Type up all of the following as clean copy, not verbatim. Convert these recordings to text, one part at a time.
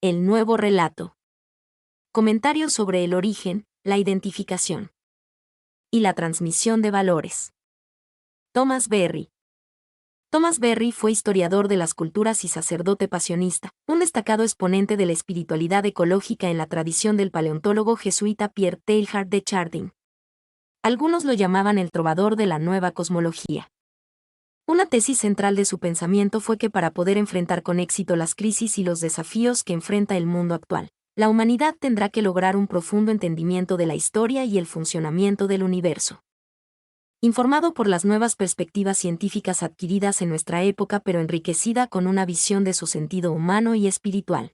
el nuevo relato. Comentarios sobre el origen, la identificación y la transmisión de valores. Thomas Berry. Thomas Berry fue historiador de las culturas y sacerdote pasionista, un destacado exponente de la espiritualidad ecológica en la tradición del paleontólogo jesuita Pierre Teilhard de Chardin. Algunos lo llamaban el trovador de la nueva cosmología. Una tesis central de su pensamiento fue que para poder enfrentar con éxito las crisis y los desafíos que enfrenta el mundo actual, la humanidad tendrá que lograr un profundo entendimiento de la historia y el funcionamiento del universo. Informado por las nuevas perspectivas científicas adquiridas en nuestra época pero enriquecida con una visión de su sentido humano y espiritual.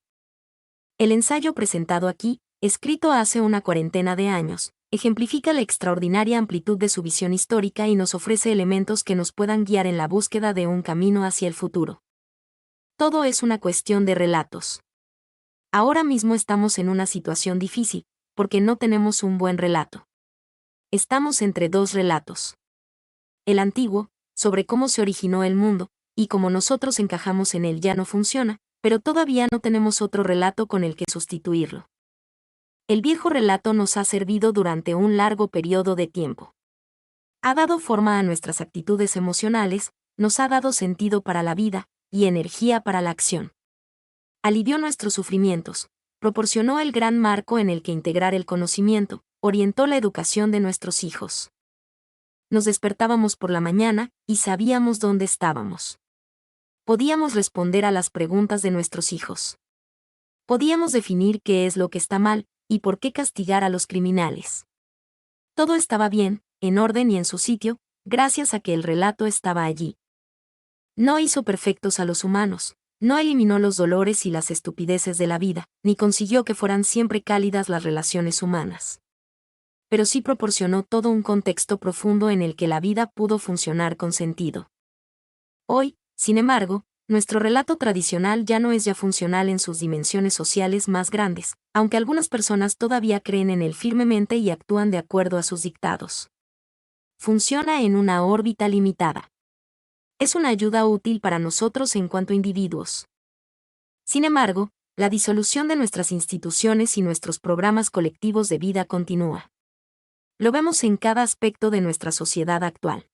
El ensayo presentado aquí, escrito hace una cuarentena de años, ejemplifica la extraordinaria amplitud de su visión histórica y nos ofrece elementos que nos puedan guiar en la búsqueda de un camino hacia el futuro. Todo es una cuestión de relatos. Ahora mismo estamos en una situación difícil, porque no tenemos un buen relato. Estamos entre dos relatos. El antiguo, sobre cómo se originó el mundo, y cómo nosotros encajamos en él ya no funciona, pero todavía no tenemos otro relato con el que sustituirlo. El viejo relato nos ha servido durante un largo periodo de tiempo. Ha dado forma a nuestras actitudes emocionales, nos ha dado sentido para la vida, y energía para la acción. Alivió nuestros sufrimientos, proporcionó el gran marco en el que integrar el conocimiento, orientó la educación de nuestros hijos. Nos despertábamos por la mañana, y sabíamos dónde estábamos. Podíamos responder a las preguntas de nuestros hijos. Podíamos definir qué es lo que está mal, y por qué castigar a los criminales. Todo estaba bien, en orden y en su sitio, gracias a que el relato estaba allí. No hizo perfectos a los humanos, no eliminó los dolores y las estupideces de la vida, ni consiguió que fueran siempre cálidas las relaciones humanas. Pero sí proporcionó todo un contexto profundo en el que la vida pudo funcionar con sentido. Hoy, sin embargo, nuestro relato tradicional ya no es ya funcional en sus dimensiones sociales más grandes, aunque algunas personas todavía creen en él firmemente y actúan de acuerdo a sus dictados. Funciona en una órbita limitada. Es una ayuda útil para nosotros en cuanto individuos. Sin embargo, la disolución de nuestras instituciones y nuestros programas colectivos de vida continúa. Lo vemos en cada aspecto de nuestra sociedad actual.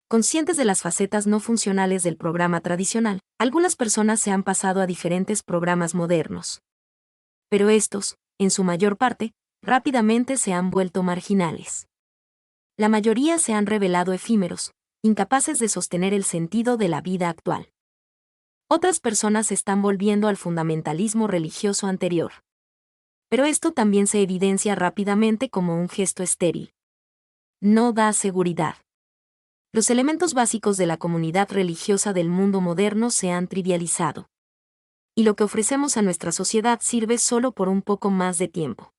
Conscientes de las facetas no funcionales del programa tradicional, algunas personas se han pasado a diferentes programas modernos. Pero estos, en su mayor parte, rápidamente se han vuelto marginales. La mayoría se han revelado efímeros, incapaces de sostener el sentido de la vida actual. Otras personas se están volviendo al fundamentalismo religioso anterior. Pero esto también se evidencia rápidamente como un gesto estéril. No da seguridad. Los elementos básicos de la comunidad religiosa del mundo moderno se han trivializado. Y lo que ofrecemos a nuestra sociedad sirve solo por un poco más de tiempo.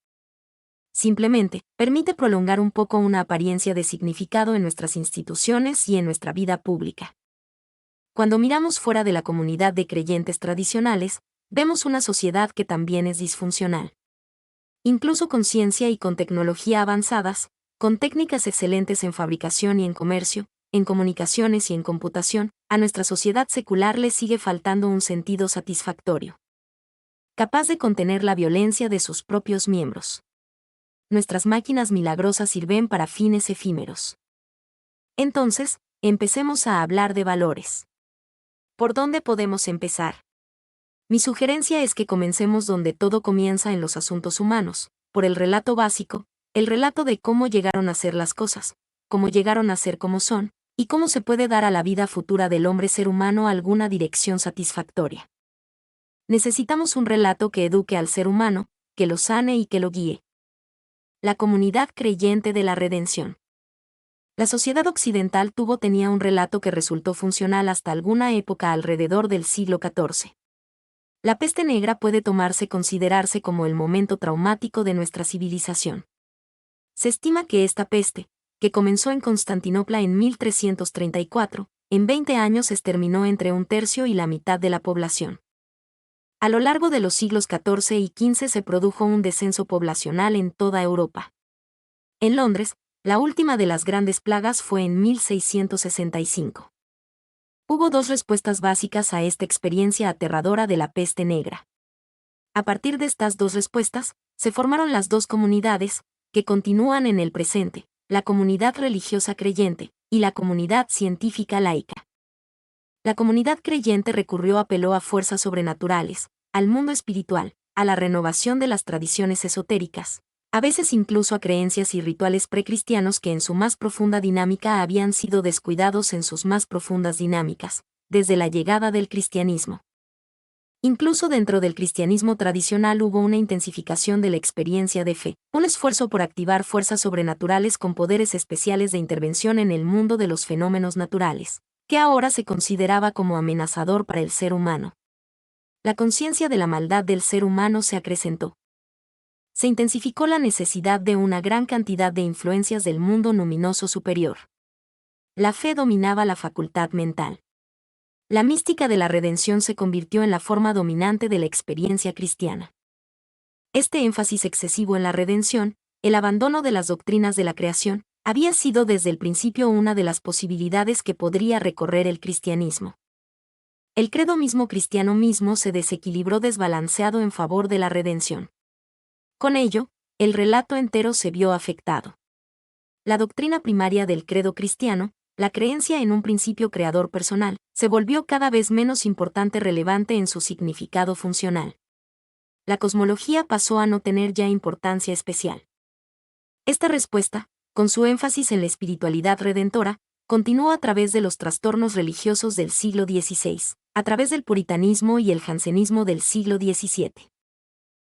Simplemente, permite prolongar un poco una apariencia de significado en nuestras instituciones y en nuestra vida pública. Cuando miramos fuera de la comunidad de creyentes tradicionales, vemos una sociedad que también es disfuncional. Incluso con ciencia y con tecnología avanzadas, con técnicas excelentes en fabricación y en comercio, en comunicaciones y en computación, a nuestra sociedad secular le sigue faltando un sentido satisfactorio. Capaz de contener la violencia de sus propios miembros. Nuestras máquinas milagrosas sirven para fines efímeros. Entonces, empecemos a hablar de valores. ¿Por dónde podemos empezar? Mi sugerencia es que comencemos donde todo comienza en los asuntos humanos, por el relato básico, el relato de cómo llegaron a ser las cosas, cómo llegaron a ser como son, y cómo se puede dar a la vida futura del hombre ser humano alguna dirección satisfactoria. Necesitamos un relato que eduque al ser humano, que lo sane y que lo guíe. La comunidad creyente de la redención. La sociedad occidental tenía un relato que resultó funcional hasta alguna época alrededor del siglo XIV. La peste negra puede considerarse como el momento traumático de nuestra civilización. Se estima que esta peste, que comenzó en Constantinopla en 1334, en 20 años exterminó entre un tercio y la mitad de la población. A lo largo de los siglos XIV y XV se produjo un descenso poblacional en toda Europa. En Londres, la última de las grandes plagas fue en 1665. Hubo dos respuestas básicas a esta experiencia aterradora de la peste negra. A partir de estas dos respuestas, se formaron las dos comunidades, que continúan en el presente, la comunidad religiosa creyente y la comunidad científica laica. La comunidad creyente apeló a fuerzas sobrenaturales, al mundo espiritual, a la renovación de las tradiciones esotéricas, a veces incluso a creencias y rituales precristianos que en su más profunda dinámica habían sido descuidados en sus más profundas dinámicas, desde la llegada del cristianismo. Incluso dentro del cristianismo tradicional hubo una intensificación de la experiencia de fe, un esfuerzo por activar fuerzas sobrenaturales con poderes especiales de intervención en el mundo de los fenómenos naturales, que ahora se consideraba como amenazador para el ser humano. La conciencia de la maldad del ser humano se acrecentó. Se intensificó la necesidad de una gran cantidad de influencias del mundo luminoso superior. La fe dominaba la facultad mental. La mística de la redención se convirtió en la forma dominante de la experiencia cristiana. Este énfasis excesivo en la redención, el abandono de las doctrinas de la creación, había sido desde el principio una de las posibilidades que podría recorrer el cristianismo. El credo mismo cristiano mismo se desequilibró desbalanceado en favor de la redención. Con ello, el relato entero se vio afectado. La doctrina primaria del credo cristiano, la creencia en un principio creador personal, se volvió cada vez menos relevante en su significado funcional. La cosmología pasó a no tener ya importancia especial. Esta respuesta, con su énfasis en la espiritualidad redentora, continuó a través de los trastornos religiosos del siglo XVI, a través del puritanismo y el jansenismo del siglo XVII.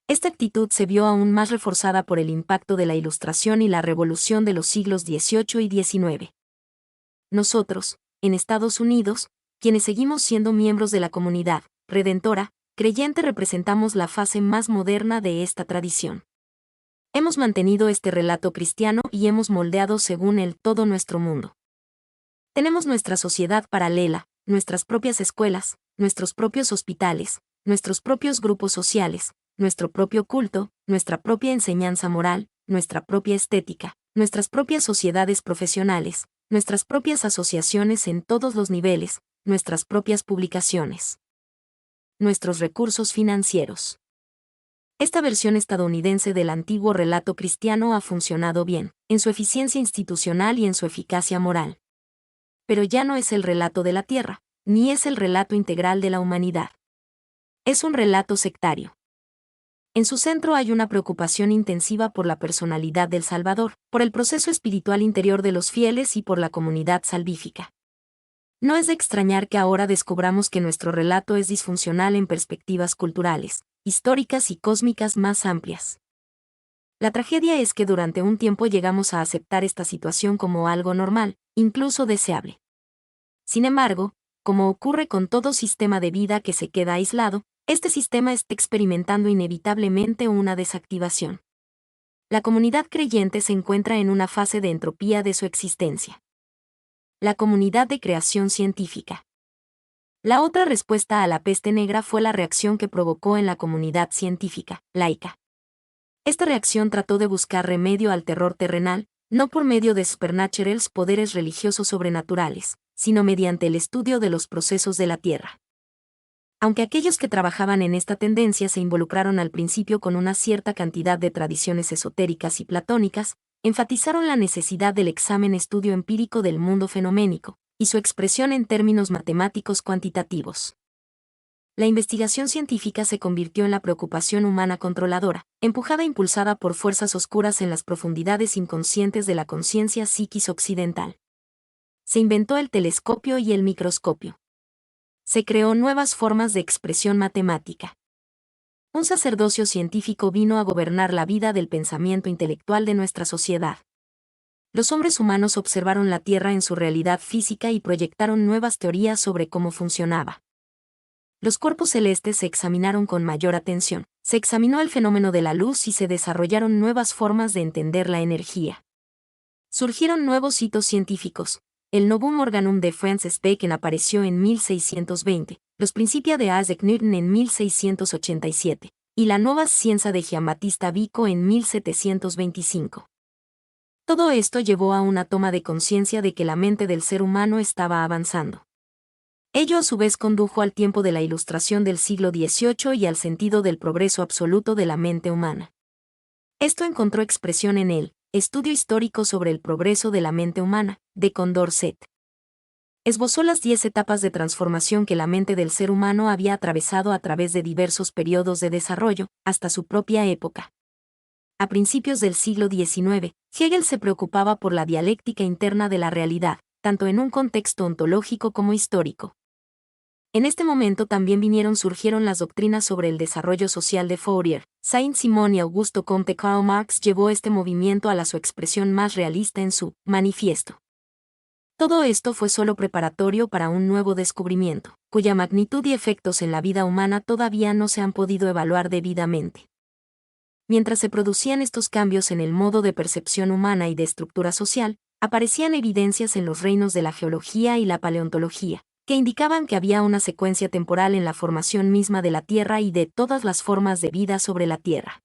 Esta actitud se vio aún más reforzada por el impacto de la Ilustración y la Revolución de los siglos XVIII y XIX. Nosotros, en Estados Unidos, quienes seguimos siendo miembros de la comunidad redentora, creyente, representamos la fase más moderna de esta tradición. Hemos mantenido este relato cristiano y hemos moldeado según él todo nuestro mundo. Tenemos nuestra sociedad paralela, nuestras propias escuelas, nuestros propios hospitales, nuestros propios grupos sociales, nuestro propio culto, nuestra propia enseñanza moral, nuestra propia estética, nuestras propias sociedades profesionales, nuestras propias asociaciones en todos los niveles, nuestras propias publicaciones, nuestros recursos financieros. Esta versión estadounidense del antiguo relato cristiano ha funcionado bien, en su eficiencia institucional y en su eficacia moral. Pero ya no es el relato de la Tierra, ni es el relato integral de la humanidad. Es un relato sectario. En su centro hay una preocupación intensiva por la personalidad del Salvador, por el proceso espiritual interior de los fieles y por la comunidad salvífica. No es de extrañar que ahora descubramos que nuestro relato es disfuncional en perspectivas culturales, históricas y cósmicas más amplias. La tragedia es que durante un tiempo llegamos a aceptar esta situación como algo normal, incluso deseable. Sin embargo, como ocurre con todo sistema de vida que se queda aislado, este sistema está experimentando inevitablemente una desactivación. La comunidad creyente se encuentra en una fase de entropía de su existencia. La comunidad de creación científica. La otra respuesta a la peste negra fue la reacción que provocó en la comunidad científica, laica. Esta reacción trató de buscar remedio al terror terrenal, no por medio de supernaturals poderes religiosos sobrenaturales, sino mediante el estudio de los procesos de la Tierra. Aunque aquellos que trabajaban en esta tendencia se involucraron al principio con una cierta cantidad de tradiciones esotéricas y platónicas, enfatizaron la necesidad del examen-estudio empírico del mundo fenoménico, y su expresión en términos matemáticos cuantitativos. La investigación científica se convirtió en la preocupación humana controladora, empujada e impulsada por fuerzas oscuras en las profundidades inconscientes de la conciencia psiquis occidental. Se inventó el telescopio y el microscopio. Se creó nuevas formas de expresión matemática. Un sacerdocio científico vino a gobernar la vida del pensamiento intelectual de nuestra sociedad. Los hombres humanos observaron la Tierra en su realidad física y proyectaron nuevas teorías sobre cómo funcionaba. Los cuerpos celestes se examinaron con mayor atención, se examinó el fenómeno de la luz y se desarrollaron nuevas formas de entender la energía. Surgieron nuevos hitos científicos. El Novum Organum de Francis Bacon apareció en 1620, los Principia de Isaac Newton en 1687, y la Nueva Scienza de Giambattista Vico en 1725. Todo esto llevó a una toma de conciencia de que la mente del ser humano estaba avanzando. Ello a su vez condujo al tiempo de la Ilustración del siglo XVIII y al sentido del progreso absoluto de la mente humana. Esto encontró expresión en el Estudio histórico sobre el progreso de la mente humana, de Condorcet. Esbozó las 10 etapas de transformación que la mente del ser humano había atravesado a través de diversos periodos de desarrollo, hasta su propia época. A principios del siglo XIX, Hegel se preocupaba por la dialéctica interna de la realidad, tanto en un contexto ontológico como histórico. En este momento también surgieron las doctrinas sobre el desarrollo social de Fourier. Saint-Simon y Augusto Comte. Karl Marx llevó este movimiento a su expresión más realista en su Manifiesto. Todo esto fue solo preparatorio para un nuevo descubrimiento, cuya magnitud y efectos en la vida humana todavía no se han podido evaluar debidamente. Mientras se producían estos cambios en el modo de percepción humana y de estructura social, aparecían evidencias en los reinos de la geología y la paleontología, que indicaban que había una secuencia temporal en la formación misma de la Tierra y de todas las formas de vida sobre la Tierra.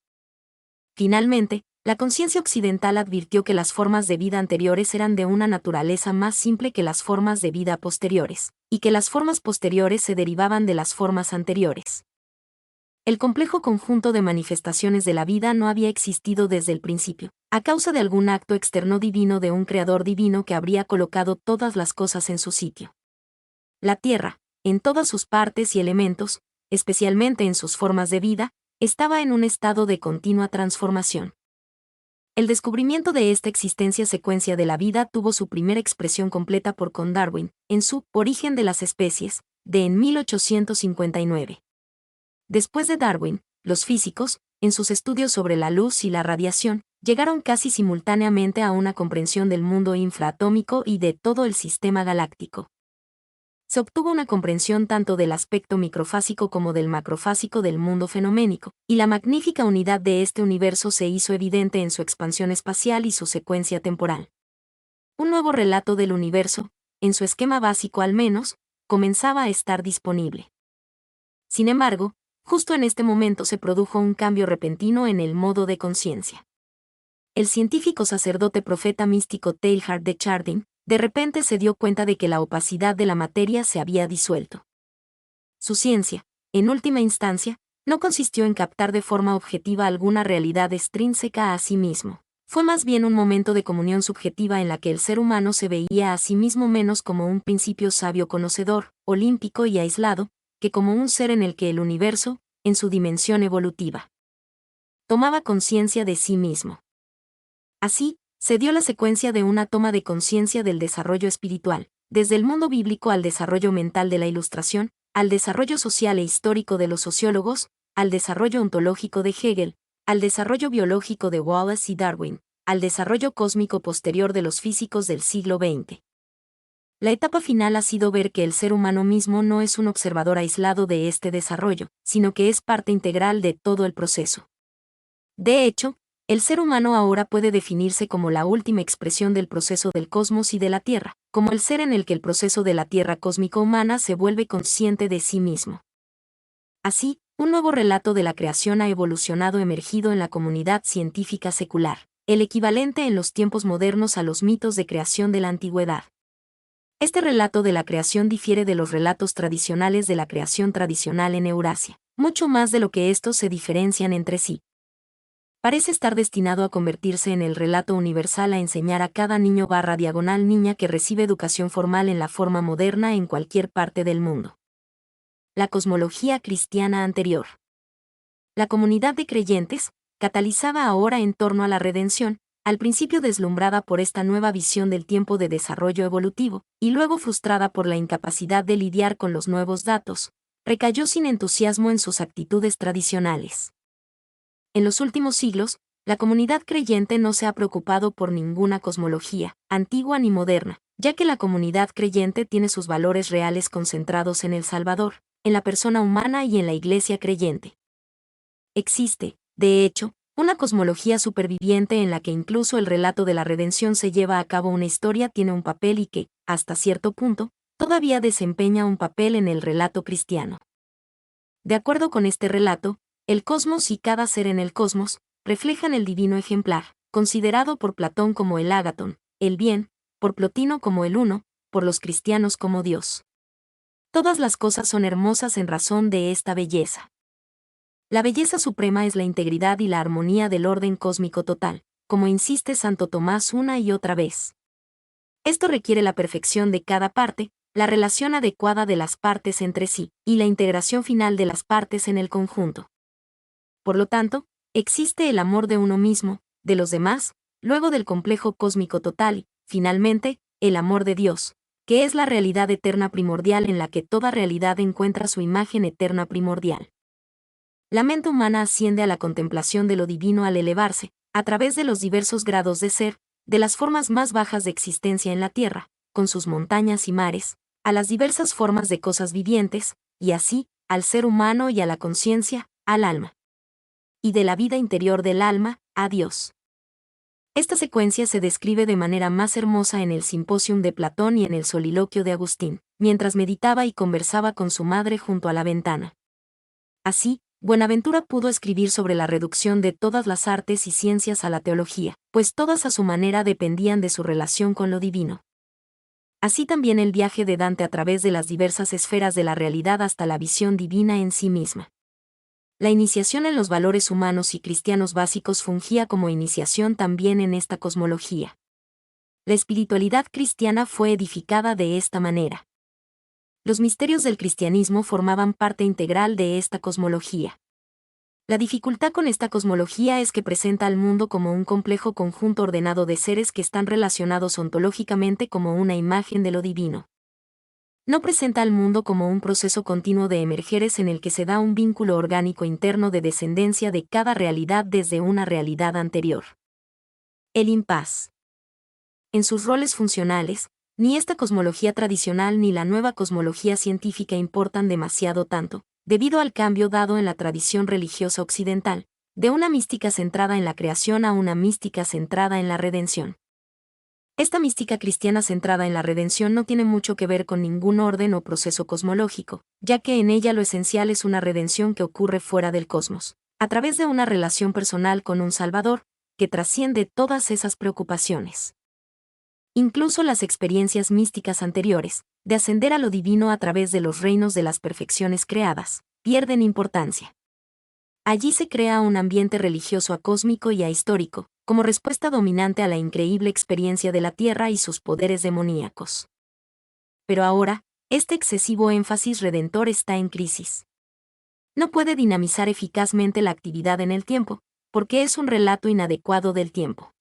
Finalmente, la conciencia occidental advirtió que las formas de vida anteriores eran de una naturaleza más simple que las formas de vida posteriores, y que las formas posteriores se derivaban de las formas anteriores. El complejo conjunto de manifestaciones de la vida no había existido desde el principio, a causa de algún acto externo divino de un creador divino que habría colocado todas las cosas en su sitio. La Tierra, en todas sus partes y elementos, especialmente en sus formas de vida, estaba en un estado de continua transformación. El descubrimiento de esta existencia secuencia de la vida tuvo su primera expresión completa con Darwin, en su Origen de las especies, en 1859. Después de Darwin, los físicos, en sus estudios sobre la luz y la radiación, llegaron casi simultáneamente a una comprensión del mundo infraatómico y de todo el sistema galáctico. Se obtuvo una comprensión tanto del aspecto microfásico como del macrofásico del mundo fenoménico, y la magnífica unidad de este universo se hizo evidente en su expansión espacial y su secuencia temporal. Un nuevo relato del universo, en su esquema básico al menos, comenzaba a estar disponible. Sin embargo, justo en este momento se produjo un cambio repentino en el modo de conciencia. El científico sacerdote profeta místico Teilhard de Chardin, de repente se dio cuenta de que la opacidad de la materia se había disuelto. Su ciencia, en última instancia, no consistió en captar de forma objetiva alguna realidad extrínseca a sí mismo. Fue más bien un momento de comunión subjetiva en la que el ser humano se veía a sí mismo menos como un principio sabio conocedor, olímpico y aislado, que como un ser en el que el universo, en su dimensión evolutiva, tomaba conciencia de sí mismo. Así, se dio la secuencia de una toma de conciencia del desarrollo espiritual, desde el mundo bíblico al desarrollo mental de la Ilustración, al desarrollo social e histórico de los sociólogos, al desarrollo ontológico de Hegel, al desarrollo biológico de Wallace y Darwin, al desarrollo cósmico posterior de los físicos del siglo XX. La etapa final ha sido ver que el ser humano mismo no es un observador aislado de este desarrollo, sino que es parte integral de todo el proceso. De hecho, el ser humano ahora puede definirse como la última expresión del proceso del cosmos y de la Tierra, como el ser en el que el proceso de la Tierra cósmico-humana se vuelve consciente de sí mismo. Así, un nuevo relato de la creación ha emergido en la comunidad científica secular, el equivalente en los tiempos modernos a los mitos de creación de la antigüedad. Este relato de la creación difiere de los relatos tradicionales de la creación tradicional en Eurasia, mucho más de lo que estos se diferencian entre sí. Parece estar destinado a convertirse en el relato universal a enseñar a cada niño/niña que recibe educación formal en la forma moderna en cualquier parte del mundo. La cosmología cristiana anterior. La comunidad de creyentes, catalizada ahora en torno a la redención, al principio deslumbrada por esta nueva visión del tiempo de desarrollo evolutivo, y luego frustrada por la incapacidad de lidiar con los nuevos datos, recayó sin entusiasmo en sus actitudes tradicionales. En los últimos siglos, la comunidad creyente no se ha preocupado por ninguna cosmología, antigua ni moderna, ya que la comunidad creyente tiene sus valores reales concentrados en el Salvador, en la persona humana y en la Iglesia creyente. Existe, de hecho, una cosmología superviviente en la que incluso el relato de la redención se lleva a cabo una historia tiene un papel y que, hasta cierto punto, todavía desempeña un papel en el relato cristiano. De acuerdo con este relato, el cosmos y cada ser en el cosmos reflejan el divino ejemplar, considerado por Platón como el ágaton, el bien, por Plotino como el uno, por los cristianos como Dios. Todas las cosas son hermosas en razón de esta belleza. La belleza suprema es la integridad y la armonía del orden cósmico total, como insiste Santo Tomás una y otra vez. Esto requiere la perfección de cada parte, la relación adecuada de las partes entre sí, y la integración final de las partes en el conjunto. Por lo tanto, existe el amor de uno mismo, de los demás, luego del complejo cósmico total y, finalmente, el amor de Dios, que es la realidad eterna primordial en la que toda realidad encuentra su imagen eterna primordial. La mente humana asciende a la contemplación de lo divino al elevarse, a través de los diversos grados de ser, de las formas más bajas de existencia en la Tierra, con sus montañas y mares, a las diversas formas de cosas vivientes, y así, al ser humano y a la conciencia, al alma. Y de la vida interior del alma, a Dios. Esta secuencia se describe de manera más hermosa en el Simposium de Platón y en el Soliloquio de Agustín, mientras meditaba y conversaba con su madre junto a la ventana. Así, Buenaventura pudo escribir sobre la reducción de todas las artes y ciencias a la teología, pues todas a su manera dependían de su relación con lo divino. Así también el viaje de Dante a través de las diversas esferas de la realidad hasta la visión divina en sí misma. La iniciación en los valores humanos y cristianos básicos fungía como iniciación también en esta cosmología. La espiritualidad cristiana fue edificada de esta manera. Los misterios del cristianismo formaban parte integral de esta cosmología. La dificultad con esta cosmología es que presenta al mundo como un complejo conjunto ordenado de seres que están relacionados ontológicamente como una imagen de lo divino. No presenta al mundo como un proceso continuo de emergeres en el que se da un vínculo orgánico interno de descendencia de cada realidad desde una realidad anterior. El impas. En sus roles funcionales, ni esta cosmología tradicional ni la nueva cosmología científica importan demasiado tanto, debido al cambio dado en la tradición religiosa occidental, de una mística centrada en la creación a una mística centrada en la redención. Esta mística cristiana centrada en la redención no tiene mucho que ver con ningún orden o proceso cosmológico, ya que en ella lo esencial es una redención que ocurre fuera del cosmos, a través de una relación personal con un Salvador, que trasciende todas esas preocupaciones. Incluso las experiencias místicas anteriores, de ascender a lo divino a través de los reinos de las perfecciones creadas, pierden importancia. Allí se crea un ambiente religioso acósmico y ahistórico, como respuesta dominante a la increíble experiencia de la Tierra y sus poderes demoníacos. Pero ahora, este excesivo énfasis redentor está en crisis. No puede dinamizar eficazmente la actividad en el tiempo, porque es un relato inadecuado del tiempo.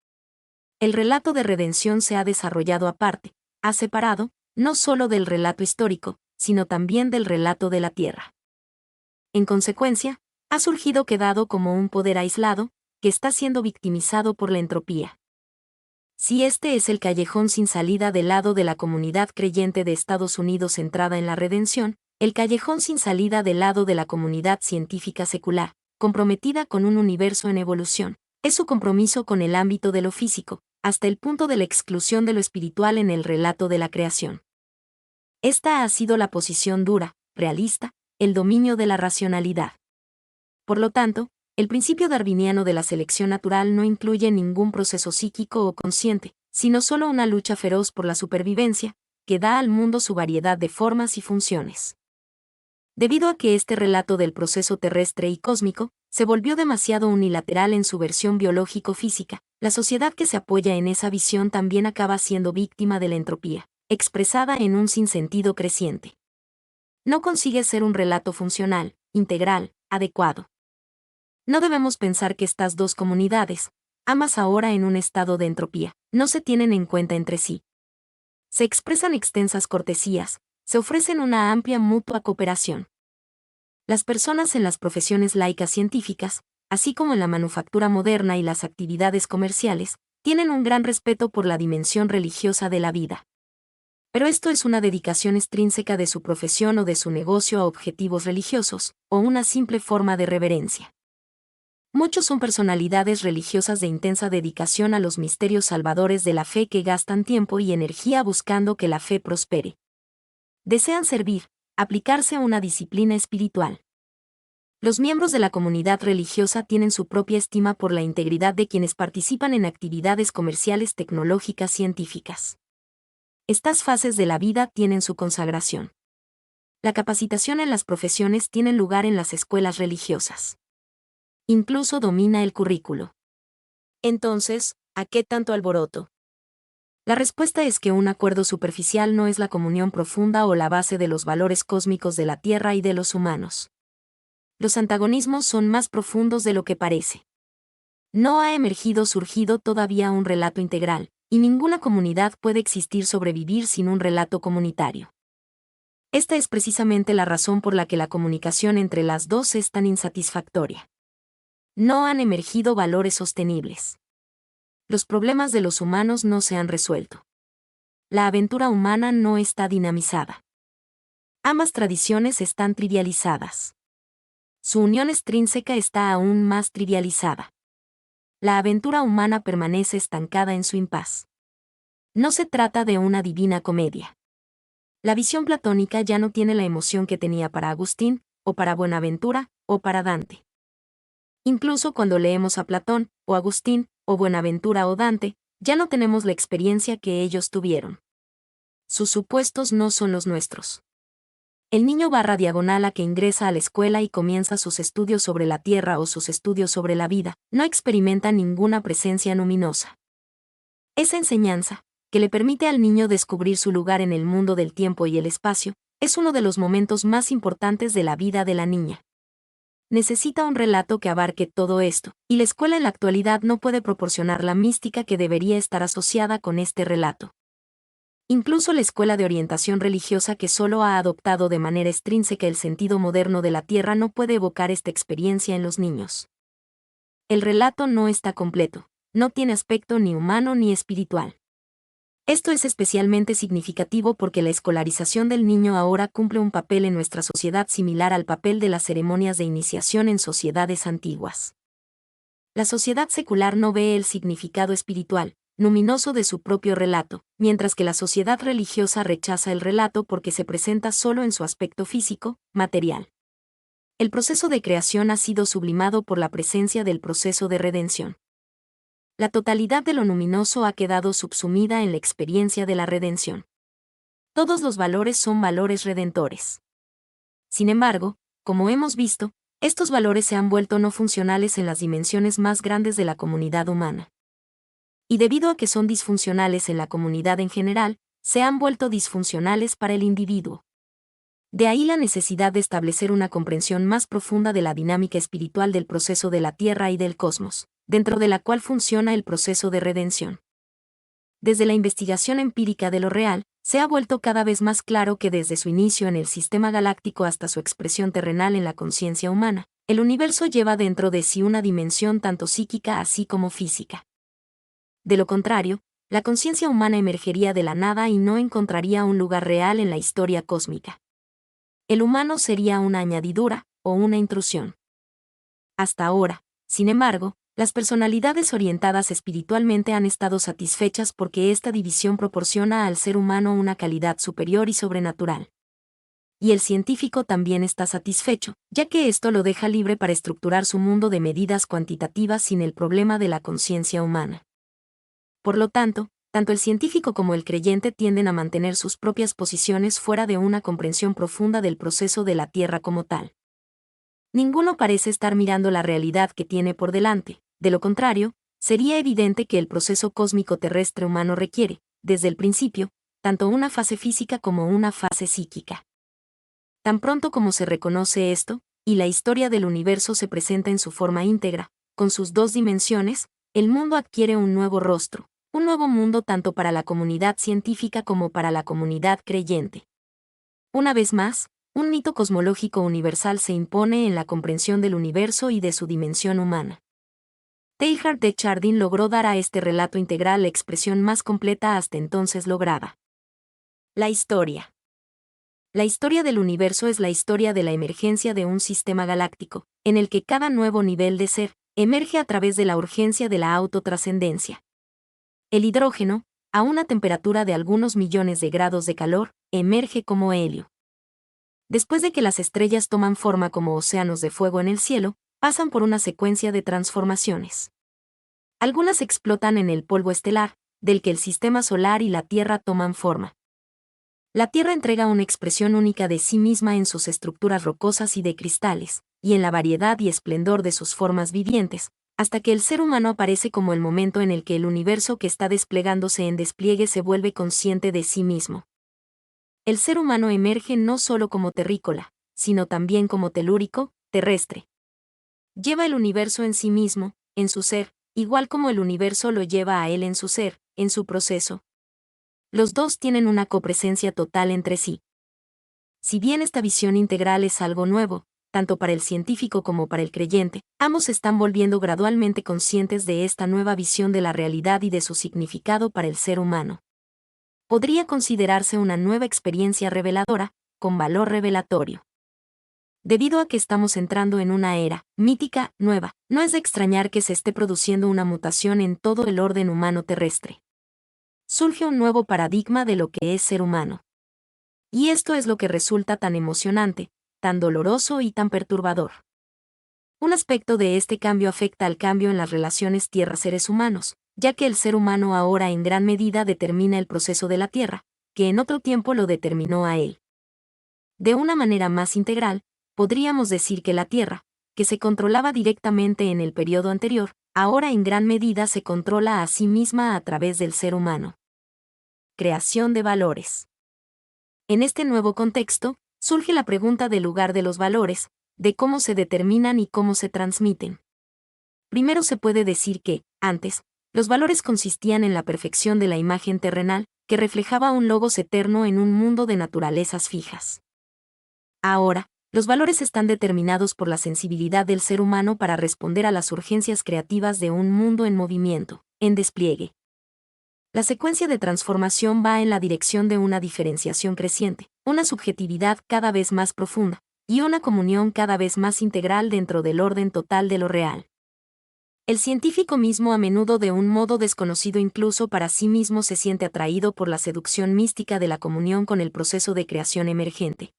El relato de redención se ha desarrollado aparte, ha separado, no solo del relato histórico, sino también del relato de la Tierra. En consecuencia, ha surgido quedado como un poder aislado, que está siendo victimizado por la entropía. Si este es el callejón sin salida del lado de la comunidad creyente de Estados Unidos centrada en la redención, el callejón sin salida del lado de la comunidad científica secular, comprometida con un universo en evolución, es su compromiso con el ámbito de lo físico, hasta el punto de la exclusión de lo espiritual en el relato de la creación. Esta ha sido la posición dura, realista, el dominio de la racionalidad. Por lo tanto, el principio darwiniano de la selección natural no incluye ningún proceso psíquico o consciente, sino solo una lucha feroz por la supervivencia, que da al mundo su variedad de formas y funciones. Debido a que este relato del proceso terrestre y cósmico se volvió demasiado unilateral en su versión biológico-física, la sociedad que se apoya en esa visión también acaba siendo víctima de la entropía, expresada en un sinsentido creciente. No consigue ser un relato funcional, integral, adecuado. No debemos pensar que estas dos comunidades, ambas ahora en un estado de entropía, no se tienen en cuenta entre sí. Se expresan extensas cortesías, se ofrecen una amplia mutua cooperación. Las personas en las profesiones laicas científicas, así como en la manufactura moderna y las actividades comerciales, tienen un gran respeto por la dimensión religiosa de la vida. Pero esto es una dedicación extrínseca de su profesión o de su negocio a objetivos religiosos, o una simple forma de reverencia. Muchos son personalidades religiosas de intensa dedicación a los misterios salvadores de la fe que gastan tiempo y energía buscando que la fe prospere. Desean servir, aplicarse a una disciplina espiritual. Los miembros de la comunidad religiosa tienen su propia estima por la integridad de quienes participan en actividades comerciales, tecnológicas, científicas. Estas fases de la vida tienen su consagración. La capacitación en las profesiones tiene lugar en las escuelas religiosas. Incluso domina el currículo. Entonces, ¿a qué tanto alboroto? La respuesta es que un acuerdo superficial no es la comunión profunda o la base de los valores cósmicos de la Tierra y de los humanos. Los antagonismos son más profundos de lo que parece. No ha surgido todavía un relato integral, y ninguna comunidad puede sobrevivir sin un relato comunitario. Esta es precisamente la razón por la que la comunicación entre las dos es tan insatisfactoria. No han emergido valores sostenibles. Los problemas de los humanos no se han resuelto. La aventura humana no está dinamizada. Ambas tradiciones están trivializadas. Su unión extrínseca está aún más trivializada. La aventura humana permanece estancada en su impas. No se trata de una divina comedia. La visión platónica ya no tiene la emoción que tenía para Agustín, o para Buenaventura, o para Dante. Incluso cuando leemos a Platón, o Agustín, o Buenaventura o Dante, ya no tenemos la experiencia que ellos tuvieron. Sus supuestos no son los nuestros. El niño /diagonal a que ingresa a la escuela y comienza sus estudios sobre la Tierra o sus estudios sobre la vida, no experimenta ninguna presencia luminosa. Esa enseñanza, que le permite al niño descubrir su lugar en el mundo del tiempo y el espacio, es uno de los momentos más importantes de la vida de la niña. Necesita un relato que abarque todo esto, y la escuela en la actualidad no puede proporcionar la mística que debería estar asociada con este relato. Incluso la escuela de orientación religiosa que solo ha adoptado de manera extrínseca el sentido moderno de la Tierra no puede evocar esta experiencia en los niños. El relato no está completo, no tiene aspecto ni humano ni espiritual. Esto es especialmente significativo porque la escolarización del niño ahora cumple un papel en nuestra sociedad similar al papel de las ceremonias de iniciación en sociedades antiguas. La sociedad secular no ve el significado espiritual, luminoso de su propio relato, mientras que la sociedad religiosa rechaza el relato porque se presenta solo en su aspecto físico, material. El proceso de creación ha sido sublimado por la presencia del proceso de redención. La totalidad de lo luminoso ha quedado subsumida en la experiencia de la redención. Todos los valores son valores redentores. Sin embargo, como hemos visto, estos valores se han vuelto no funcionales en las dimensiones más grandes de la comunidad humana. Y debido a que son disfuncionales en la comunidad en general, se han vuelto disfuncionales para el individuo. De ahí la necesidad de establecer una comprensión más profunda de la dinámica espiritual del proceso de la Tierra y del cosmos, dentro de la cual funciona el proceso de redención. Desde la investigación empírica de lo real, se ha vuelto cada vez más claro que desde su inicio en el sistema galáctico hasta su expresión terrenal en la conciencia humana, el universo lleva dentro de sí una dimensión tanto psíquica así como física. De lo contrario, la conciencia humana emergería de la nada y no encontraría un lugar real en la historia cósmica. El humano sería una añadidura, o una intrusión. Hasta ahora, sin embargo, las personalidades orientadas espiritualmente han estado satisfechas porque esta división proporciona al ser humano una calidad superior y sobrenatural. Y el científico también está satisfecho, ya que esto lo deja libre para estructurar su mundo de medidas cuantitativas sin el problema de la conciencia humana. Por lo tanto el científico como el creyente tienden a mantener sus propias posiciones fuera de una comprensión profunda del proceso de la Tierra como tal. Ninguno parece estar mirando la realidad que tiene por delante, de lo contrario, sería evidente que el proceso cósmico terrestre humano requiere, desde el principio, tanto una fase física como una fase psíquica. Tan pronto como se reconoce esto, y la historia del universo se presenta en su forma íntegra, con sus dos dimensiones, el mundo adquiere un nuevo rostro, un nuevo mundo tanto para la comunidad científica como para la comunidad creyente. Una vez más, un mito cosmológico universal se impone en la comprensión del universo y de su dimensión humana. Teilhard de Chardin logró dar a este relato integral la expresión más completa hasta entonces lograda. La historia. La historia del universo es la historia de la emergencia de un sistema galáctico, en el que cada nuevo nivel de ser emerge a través de la urgencia de la autotrascendencia. El hidrógeno, a una temperatura de algunos millones de grados de calor, emerge como helio. Después de que las estrellas toman forma como océanos de fuego en el cielo, pasan por una secuencia de transformaciones. Algunas explotan en el polvo estelar, del que el sistema solar y la Tierra toman forma. La Tierra entrega una expresión única de sí misma en sus estructuras rocosas y de cristales, y en la variedad y esplendor de sus formas vivientes, hasta que el ser humano aparece como el momento en el que el universo que está desplegándose en despliegue se vuelve consciente de sí mismo. El ser humano emerge no solo como terrícola, sino también como telúrico, terrestre. Lleva el universo en sí mismo, en su ser, igual como el universo lo lleva a él en su ser, en su proceso. Los dos tienen una copresencia total entre sí. Si bien esta visión integral es algo nuevo, tanto para el científico como para el creyente, ambos se están volviendo gradualmente conscientes de esta nueva visión de la realidad y de su significado para el ser humano. Podría considerarse una nueva experiencia reveladora, con valor revelatorio. Debido a que estamos entrando en una era mítica nueva, no es de extrañar que se esté produciendo una mutación en todo el orden humano terrestre. Surge un nuevo paradigma de lo que es ser humano. Y esto es lo que resulta tan emocionante, tan doloroso y tan perturbador. Un aspecto de este cambio afecta al cambio en las relaciones tierra-seres humanos, ya que el ser humano ahora en gran medida determina el proceso de la Tierra, que en otro tiempo lo determinó a él. De una manera más integral, podríamos decir que la Tierra, que se controlaba directamente en el periodo anterior, ahora en gran medida se controla a sí misma a través del ser humano. Creación de valores. En este nuevo contexto, surge la pregunta del lugar de los valores, de cómo se determinan y cómo se transmiten. Primero se puede decir que, antes, los valores consistían en la perfección de la imagen terrenal, que reflejaba un logos eterno en un mundo de naturalezas fijas. Ahora, los valores están determinados por la sensibilidad del ser humano para responder a las urgencias creativas de un mundo en movimiento, en despliegue. La secuencia de transformación va en la dirección de una diferenciación creciente, una subjetividad cada vez más profunda, y una comunión cada vez más integral dentro del orden total de lo real. El científico mismo, a menudo de un modo desconocido incluso para sí mismo, se siente atraído por la seducción mística de la comunión con el proceso de creación emergente.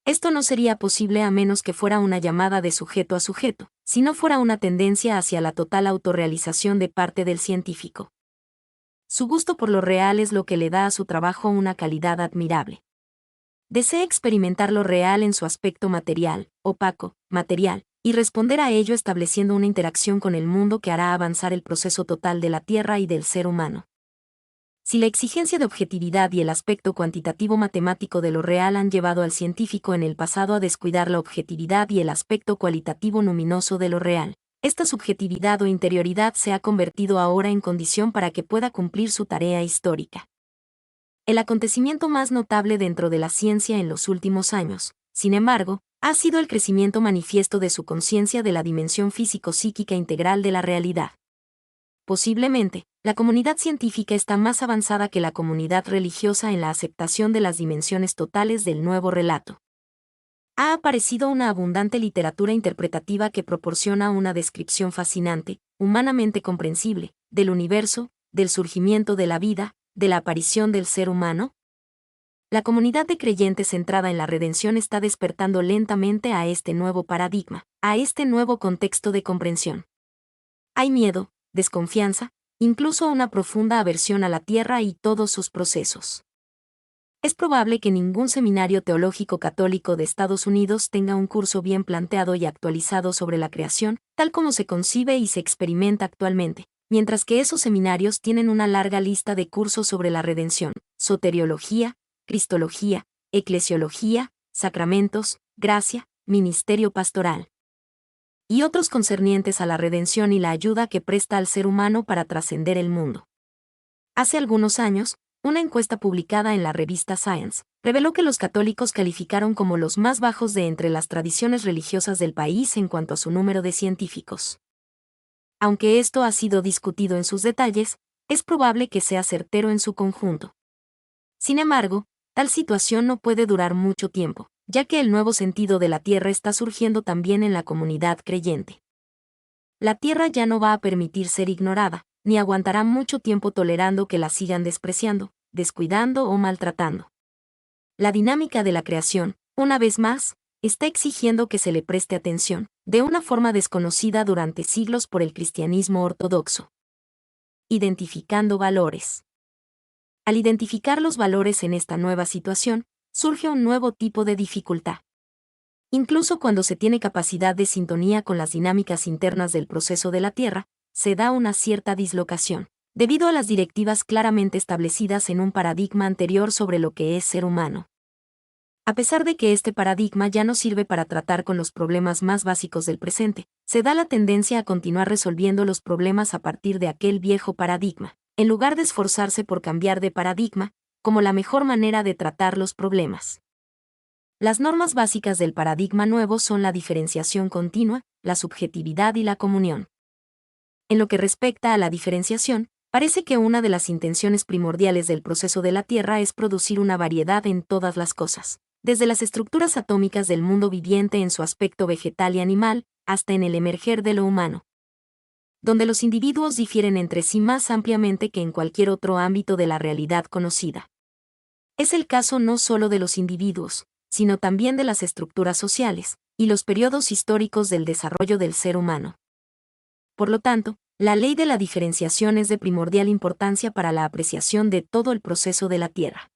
Esto no sería posible a menos que fuera una llamada de sujeto a sujeto, si no fuera una tendencia hacia la total autorrealización de parte del científico. Su gusto por lo real es lo que le da a su trabajo una calidad admirable. Desea experimentar lo real en su aspecto material, opaco, material, y responder a ello estableciendo una interacción con el mundo que hará avanzar el proceso total de la Tierra y del ser humano. Si la exigencia de objetividad y el aspecto cuantitativo matemático de lo real han llevado al científico en el pasado a descuidar la objetividad y el aspecto cualitativo luminoso de lo real, esta subjetividad o interioridad se ha convertido ahora en condición para que pueda cumplir su tarea histórica. El acontecimiento más notable dentro de la ciencia en los últimos años, sin embargo, ha sido el crecimiento manifiesto de su conciencia de la dimensión físico-psíquica integral de la realidad. Posiblemente, la comunidad científica está más avanzada que la comunidad religiosa en la aceptación de las dimensiones totales del nuevo relato. Ha aparecido una abundante literatura interpretativa que proporciona una descripción fascinante, humanamente comprensible, del universo, del surgimiento de la vida, de la aparición del ser humano. La comunidad de creyentes centrada en la redención está despertando lentamente a este nuevo paradigma, a este nuevo contexto de comprensión. Hay miedo, desconfianza, incluso una profunda aversión a la Tierra y todos sus procesos. Es probable que ningún seminario teológico católico de Estados Unidos tenga un curso bien planteado y actualizado sobre la creación, tal como se concibe y se experimenta actualmente, mientras que esos seminarios tienen una larga lista de cursos sobre la redención, soteriología, cristología, eclesiología, sacramentos, gracia, ministerio pastoral y otros concernientes a la redención y la ayuda que presta al ser humano para trascender el mundo. Hace algunos años, una encuesta publicada en la revista Science reveló que los católicos calificaron como los más bajos de entre las tradiciones religiosas del país en cuanto a su número de científicos. Aunque esto ha sido discutido en sus detalles, es probable que sea certero en su conjunto. Sin embargo, tal situación no puede durar mucho tiempo, ya que el nuevo sentido de la Tierra está surgiendo también en la comunidad creyente. La Tierra ya no va a permitir ser ignorada, ni aguantará mucho tiempo tolerando que la sigan despreciando, descuidando o maltratando. La dinámica de la creación, una vez más, está exigiendo que se le preste atención, de una forma desconocida durante siglos por el cristianismo ortodoxo. Identificando valores. Al identificar los valores en esta nueva situación, surge un nuevo tipo de dificultad. Incluso cuando se tiene capacidad de sintonía con las dinámicas internas del proceso de la Tierra, se da una cierta dislocación, debido a las directivas claramente establecidas en un paradigma anterior sobre lo que es ser humano. A pesar de que este paradigma ya no sirve para tratar con los problemas más básicos del presente, se da la tendencia a continuar resolviendo los problemas a partir de aquel viejo paradigma, en lugar de esforzarse por cambiar de paradigma, como la mejor manera de tratar los problemas. Las normas básicas del paradigma nuevo son la diferenciación continua, la subjetividad y la comunión. En lo que respecta a la diferenciación, parece que una de las intenciones primordiales del proceso de la Tierra es producir una variedad en todas las cosas, desde las estructuras atómicas del mundo viviente en su aspecto vegetal y animal, hasta en el emerger de lo humano, donde los individuos difieren entre sí más ampliamente que en cualquier otro ámbito de la realidad conocida. Es el caso no solo de los individuos, sino también de las estructuras sociales, y los periodos históricos del desarrollo del ser humano. Por lo tanto, la ley de la diferenciación es de primordial importancia para la apreciación de todo el proceso de la Tierra.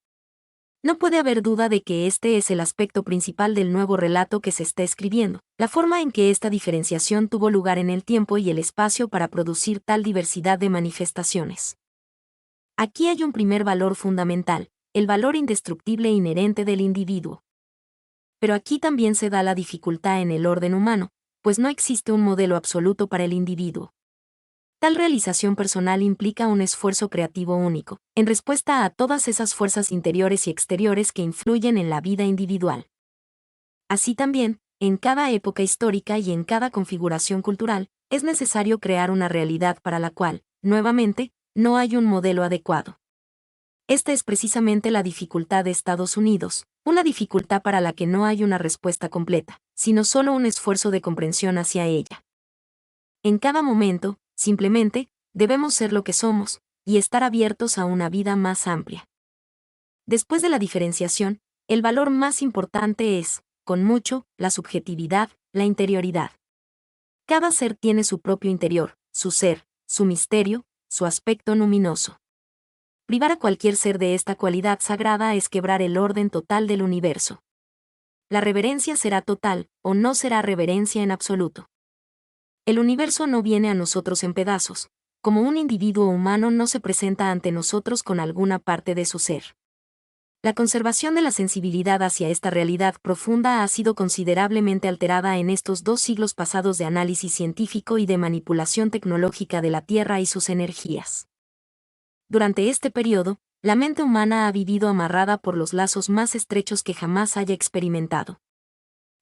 No puede haber duda de que este es el aspecto principal del nuevo relato que se está escribiendo, la forma en que esta diferenciación tuvo lugar en el tiempo y el espacio para producir tal diversidad de manifestaciones. Aquí hay un primer valor fundamental, el valor indestructible e inherente del individuo. Pero aquí también se da la dificultad en el orden humano, pues no existe un modelo absoluto para el individuo. Tal realización personal implica un esfuerzo creativo único, en respuesta a todas esas fuerzas interiores y exteriores que influyen en la vida individual. Así también, en cada época histórica y en cada configuración cultural, es necesario crear una realidad para la cual, nuevamente, no hay un modelo adecuado. Esta es precisamente la dificultad de Estados Unidos, una dificultad para la que no hay una respuesta completa, sino solo un esfuerzo de comprensión hacia ella. En cada momento, simplemente, debemos ser lo que somos, y estar abiertos a una vida más amplia. Después de la diferenciación, el valor más importante es, con mucho, la subjetividad, la interioridad. Cada ser tiene su propio interior, su ser, su misterio, su aspecto luminoso. Privar a cualquier ser de esta cualidad sagrada es quebrar el orden total del universo. La reverencia será total, o no será reverencia en absoluto. El universo no viene a nosotros en pedazos, como un individuo humano no se presenta ante nosotros con alguna parte de su ser. La conservación de la sensibilidad hacia esta realidad profunda ha sido considerablemente alterada en estos 2 siglos pasados de análisis científico y de manipulación tecnológica de la Tierra y sus energías. Durante este periodo, la mente humana ha vivido amarrada por los lazos más estrechos que jamás haya experimentado.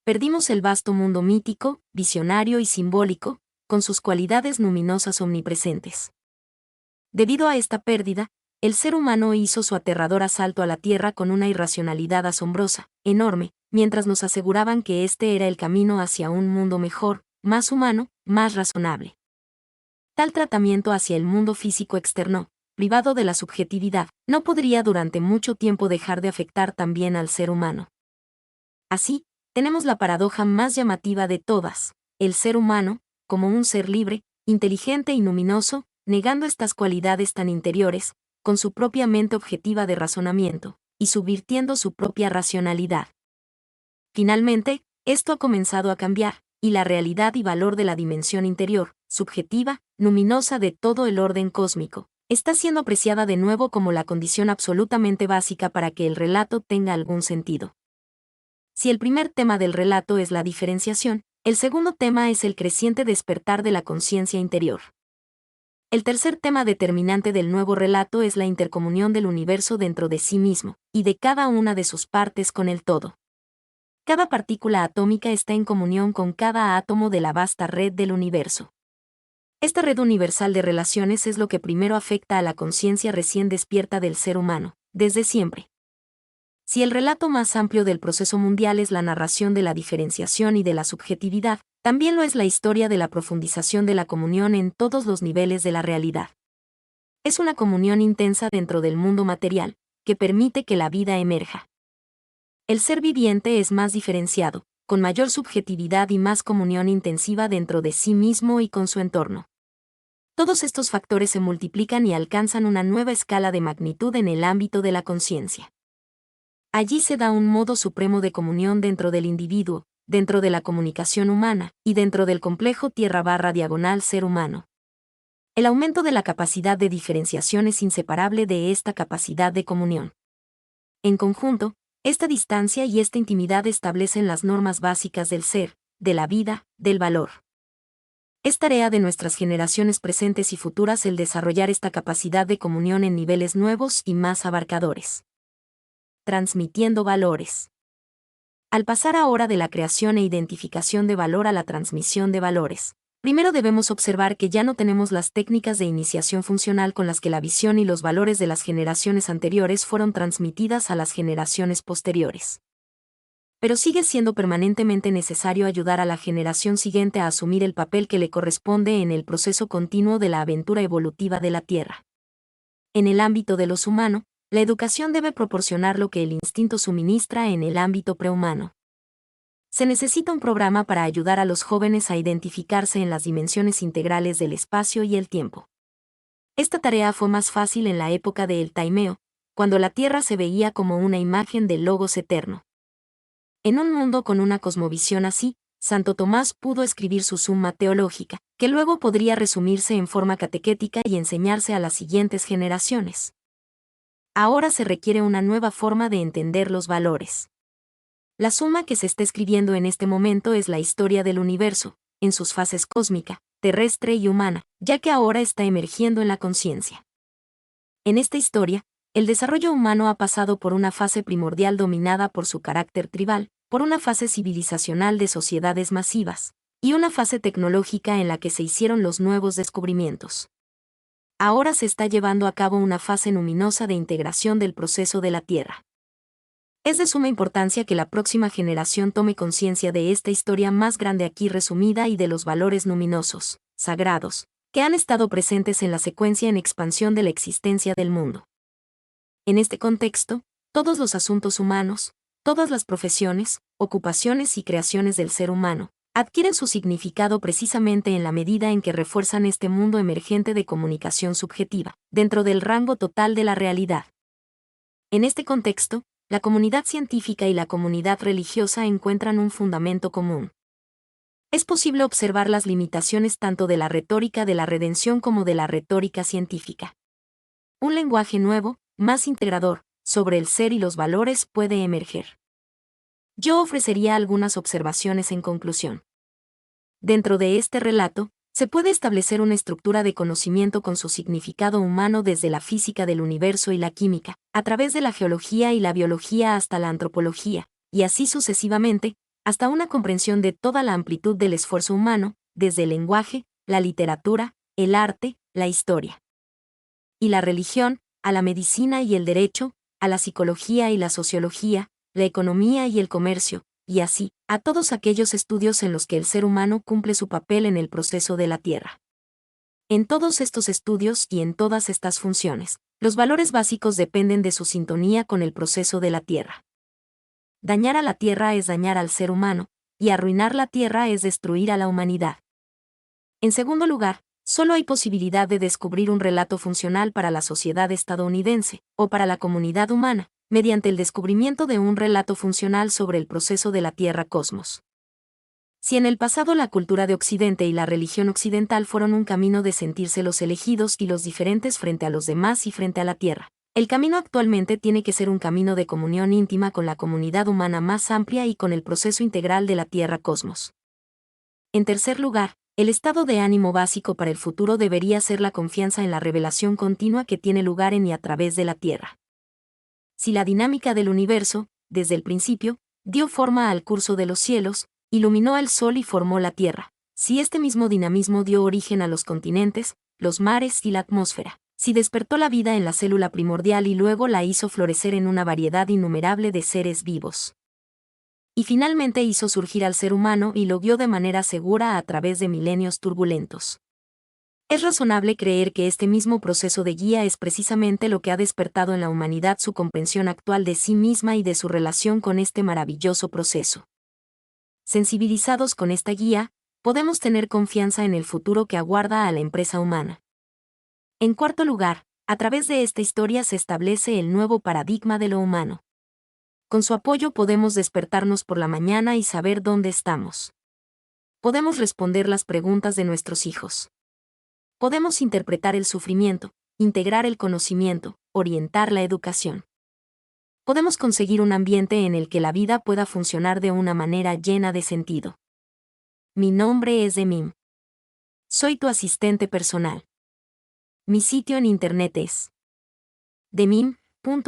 Perdimos el vasto mundo mítico, visionario y simbólico, con sus cualidades luminosas omnipresentes. Debido a esta pérdida, el ser humano hizo su aterrador asalto a la Tierra con una irracionalidad asombrosa, enorme, mientras nos aseguraban que este era el camino hacia un mundo mejor, más humano, más razonable. Tal tratamiento hacia el mundo físico externo, privado de la subjetividad, no podría durante mucho tiempo dejar de afectar también al ser humano. Así, tenemos la paradoja más llamativa de todas, el ser humano, como un ser libre, inteligente y luminoso, negando estas cualidades tan interiores, con su propia mente objetiva de razonamiento, y subvirtiendo su propia racionalidad. Finalmente, esto ha comenzado a cambiar, y la realidad y valor de la dimensión interior, subjetiva, luminosa de todo el orden cósmico, está siendo apreciada de nuevo como la condición absolutamente básica para que el relato tenga algún sentido. Si el primer tema del relato es la diferenciación, el segundo tema es el creciente despertar de la conciencia interior. El tercer tema determinante del nuevo relato es la intercomunión del universo dentro de sí mismo, y de cada una de sus partes con el todo. Cada partícula atómica está en comunión con cada átomo de la vasta red del universo. Esta red universal de relaciones es lo que primero afecta a la conciencia recién despierta del ser humano, desde siempre. Si el relato más amplio del proceso mundial es la narración de la diferenciación y de la subjetividad, también lo es la historia de la profundización de la comunión en todos los niveles de la realidad. Es una comunión intensa dentro del mundo material, que permite que la vida emerja. El ser viviente es más diferenciado, con mayor subjetividad y más comunión intensiva dentro de sí mismo y con su entorno. Todos estos factores se multiplican y alcanzan una nueva escala de magnitud en el ámbito de la conciencia. Allí se da un modo supremo de comunión dentro del individuo, dentro de la comunicación humana, y dentro del complejo tierra/diagonal ser humano. El aumento de la capacidad de diferenciación es inseparable de esta capacidad de comunión. En conjunto, esta distancia y esta intimidad establecen las normas básicas del ser, de la vida, del valor. Es tarea de nuestras generaciones presentes y futuras el desarrollar esta capacidad de comunión en niveles nuevos y más abarcadores. Transmitiendo valores. Al pasar ahora de la creación e identificación de valor a la transmisión de valores, primero debemos observar que ya no tenemos las técnicas de iniciación funcional con las que la visión y los valores de las generaciones anteriores fueron transmitidas a las generaciones posteriores. Pero sigue siendo permanentemente necesario ayudar a la generación siguiente a asumir el papel que le corresponde en el proceso continuo de la aventura evolutiva de la Tierra. En el ámbito de los humanos, la educación debe proporcionar lo que el instinto suministra en el ámbito prehumano. Se necesita un programa para ayudar a los jóvenes a identificarse en las dimensiones integrales del espacio y el tiempo. Esta tarea fue más fácil en la época de El Taimeo, cuando la Tierra se veía como una imagen del Logos eterno. En un mundo con una cosmovisión así, Santo Tomás pudo escribir su Summa Teológica, que luego podría resumirse en forma catequética y enseñarse a las siguientes generaciones. Ahora se requiere una nueva forma de entender los valores. La suma que se está escribiendo en este momento es la historia del universo, en sus fases cósmica, terrestre y humana, ya que ahora está emergiendo en la conciencia. En esta historia, el desarrollo humano ha pasado por una fase primordial dominada por su carácter tribal, por una fase civilizacional de sociedades masivas, y una fase tecnológica en la que se hicieron los nuevos descubrimientos. Ahora se está llevando a cabo una fase luminosa de integración del proceso de la Tierra. Es de suma importancia que la próxima generación tome conciencia de esta historia más grande aquí resumida y de los valores luminosos, sagrados, que han estado presentes en la secuencia en expansión de la existencia del mundo. En este contexto, todos los asuntos humanos, todas las profesiones, ocupaciones y creaciones del ser humano, adquieren su significado precisamente en la medida en que refuerzan este mundo emergente de comunicación subjetiva, dentro del rango total de la realidad. En este contexto, la comunidad científica y la comunidad religiosa encuentran un fundamento común. Es posible observar las limitaciones tanto de la retórica de la redención como de la retórica científica. Un lenguaje nuevo, más integrador, sobre el ser y los valores puede emerger. Yo ofrecería algunas observaciones en conclusión. Dentro de este relato, se puede establecer una estructura de conocimiento con su significado humano desde la física del universo y la química, a través de la geología y la biología hasta la antropología, y así sucesivamente, hasta una comprensión de toda la amplitud del esfuerzo humano, desde el lenguaje, la literatura, el arte, la historia. Y la religión, a la medicina y el derecho, a la psicología y la sociología, la economía y el comercio, y así, a todos aquellos estudios en los que el ser humano cumple su papel en el proceso de la Tierra. En todos estos estudios y en todas estas funciones, los valores básicos dependen de su sintonía con el proceso de la Tierra. Dañar a la Tierra es dañar al ser humano, y arruinar la Tierra es destruir a la humanidad. En segundo lugar, solo hay posibilidad de descubrir un relato funcional para la sociedad estadounidense, o para la comunidad humana, mediante el descubrimiento de un relato funcional sobre el proceso de la Tierra-Cosmos. Si en el pasado la cultura de Occidente y la religión occidental fueron un camino de sentirse los elegidos y los diferentes frente a los demás y frente a la Tierra, el camino actualmente tiene que ser un camino de comunión íntima con la comunidad humana más amplia y con el proceso integral de la Tierra-Cosmos. En tercer lugar, el estado de ánimo básico para el futuro debería ser la confianza en la revelación continua que tiene lugar en y a través de la Tierra. Si la dinámica del universo, desde el principio, dio forma al curso de los cielos, iluminó al sol y formó la Tierra, si este mismo dinamismo dio origen a los continentes, los mares y la atmósfera, si despertó la vida en la célula primordial y luego la hizo florecer en una variedad innumerable de seres vivos, y finalmente hizo surgir al ser humano y lo guió de manera segura a través de milenios turbulentos. Es razonable creer que este mismo proceso de guía es precisamente lo que ha despertado en la humanidad su comprensión actual de sí misma y de su relación con este maravilloso proceso. Sensibilizados con esta guía, podemos tener confianza en el futuro que aguarda a la empresa humana. En cuarto lugar, a través de esta historia se establece el nuevo paradigma de lo humano. Con su apoyo podemos despertarnos por la mañana y saber dónde estamos. Podemos responder las preguntas de nuestros hijos. Podemos interpretar el sufrimiento, integrar el conocimiento, orientar la educación. Podemos conseguir un ambiente en el que la vida pueda funcionar de una manera llena de sentido. Mi nombre es Demim. Soy tu asistente personal. Mi sitio en internet es demim.es.tl.